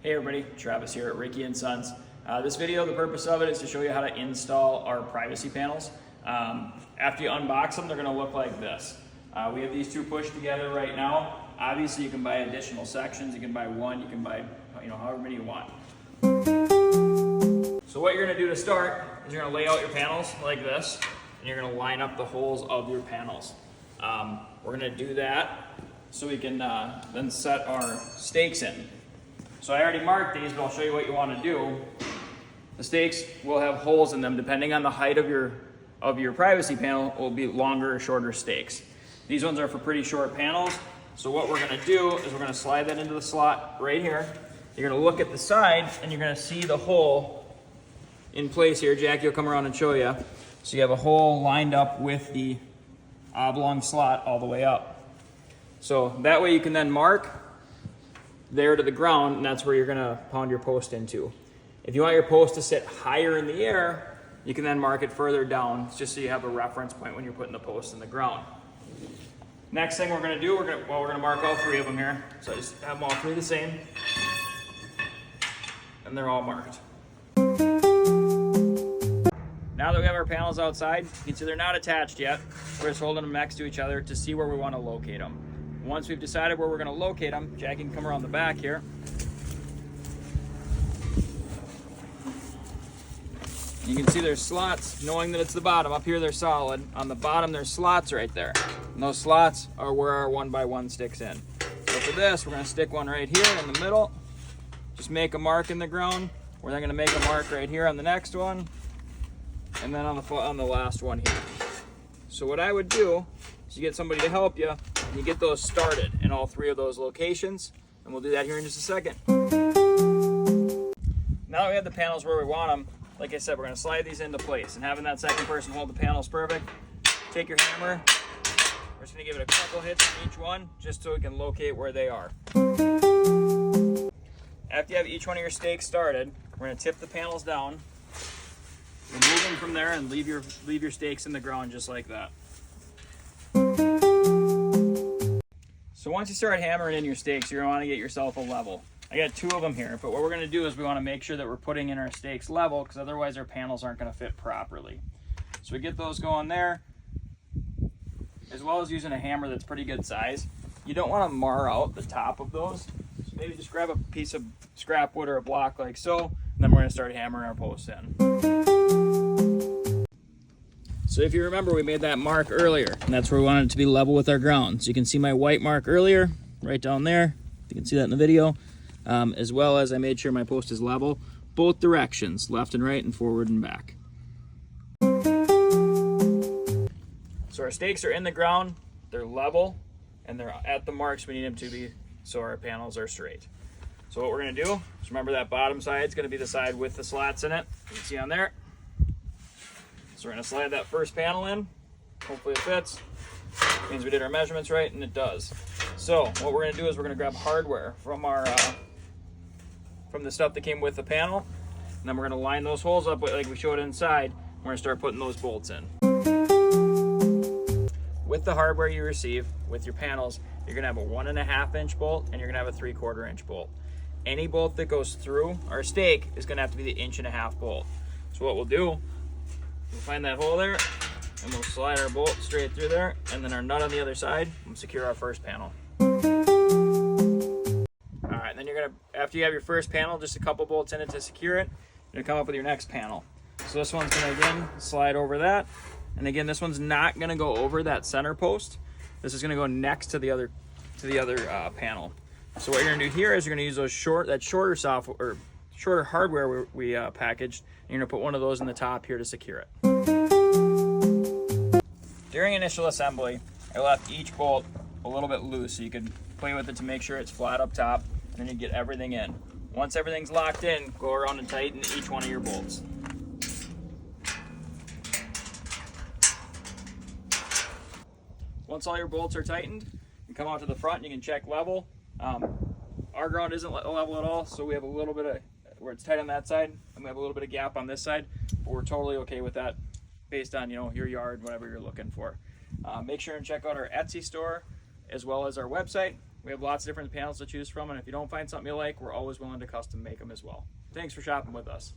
Hey everybody, Travis here at Ricky & Sons. This video, the purpose of it is to show you how to install our privacy panels. After you unbox them, they're going to look like this. We have these two pushed together right now. Obviously you can buy additional sections, you can buy one, you can buy however many you want. So what you're going to do to start is you're going to lay out your panels like this, and you're going to line up the holes of your panels. We're going to do that so we can then set our stakes in. So I already marked these, but I'll show you what you want to do. The stakes will have holes in them depending on the height of your privacy panel. It will be longer or shorter stakes. These ones are for pretty short panels. So what we're going to do is we're going to slide that into the slot right here. You're going to look at the side and you're going to see the hole in place here. Jackie will come around and show you. So you have a hole lined up with the oblong slot all the way up. So that way you can then mark there to the ground, and that's where you're going to pound your post into. If you want your post to sit higher in the air, you can then mark it further down, just so you have a reference point when you're putting the post in the ground. Next thing we're going to do, we're going to mark all three of them here. So I just have them all three the same, and they're all marked. Now that we have our panels outside, you can see they're not attached yet. We're just holding them next to each other to see where we want to locate them. Once we've decided where we're going to locate them, Jackie can come around the back here. You can see there's slots, knowing that it's the bottom. Up here they're solid. On the bottom there's slots right there. And those slots are where our 1x1 sticks in. So for this, we're going to stick one right here in the middle. Just make a mark in the ground. We're then going to make a mark right here on the next one. And then on the last one here. So what I would do is you get somebody to help you, and you get those started in all three of those locations, and we'll do that here in just a second. Now that we have the panels where we want them, like I said, we're going to slide these into place, and having that second person hold the panels perfect, take your hammer, we're just going to give it a couple hits on each one, just so we can locate where they are. After you have each one of your stakes started, we're going to tip the panels down, remove them from there, and leave your stakes in the ground just like that. So once you start hammering in your stakes, you're going to want to get yourself a level. I got two of them here, but what we're going to do is we want to make sure that we're putting in our stakes level, because otherwise our panels aren't going to fit properly. So we get those going there, as well as using a hammer that's pretty good size. You don't want to mar out the top of those. So maybe just grab a piece of scrap wood or a block like so, and then we're going to start hammering our posts in. So if you remember, we made that mark earlier, and that's where we wanted it to be level with our ground. So you can see my white mark earlier, right down there. You can see that in the video. As well as I made sure my post is level, both directions, left and right and forward and back. So our stakes are in the ground, they're level, and they're at the marks we need them to be, so our panels are straight. So what we're going to do is remember that bottom side is going to be the side with the slots in it. You can see on there. So we're going to slide that first panel in. Hopefully it fits. Means we did our measurements right, and it does. So what we're going to do is we're going to grab hardware from the stuff that came with the panel, and then we're going to line those holes up like we showed inside. We're going to start putting those bolts in. With the hardware you receive with your panels, you're going to have a 1.5 inch bolt, and you're going to have a 3/4 inch bolt. Any bolt that goes through our stake is going to have to be the 1.5 inch bolt. So what we'll do, we'll find that hole there, and we'll slide our bolt straight through there, and then our nut on the other side, and secure our first panel. Alright, then you're going to, after you have your first panel, just a couple bolts in it to secure it, you're going to come up with your next panel. So this one's going to, again, slide over that, and again, this one's not going to go over that center post. This is going to go next to the other panel. So what you're going to do here is you're going to use those shorter hardware we packaged, and you're going to put one of those in the top here to secure it. During initial assembly, I left each bolt a little bit loose so you could play with it to make sure it's flat up top, and then you get everything in. Once everything's locked in, go around and tighten each one of your bolts. Once all your bolts are tightened, you come out to the front and you can check level. Our ground isn't level at all, so we have a little bit of where it's tight on that side, and we have a little bit of gap on this side, but we're totally okay with that based on your yard, whatever you're looking for. Make sure and check out our Etsy store as well as our website. We have lots of different panels to choose from, and if you don't find something you like, we're always willing to custom make them as well. Thanks for shopping with us.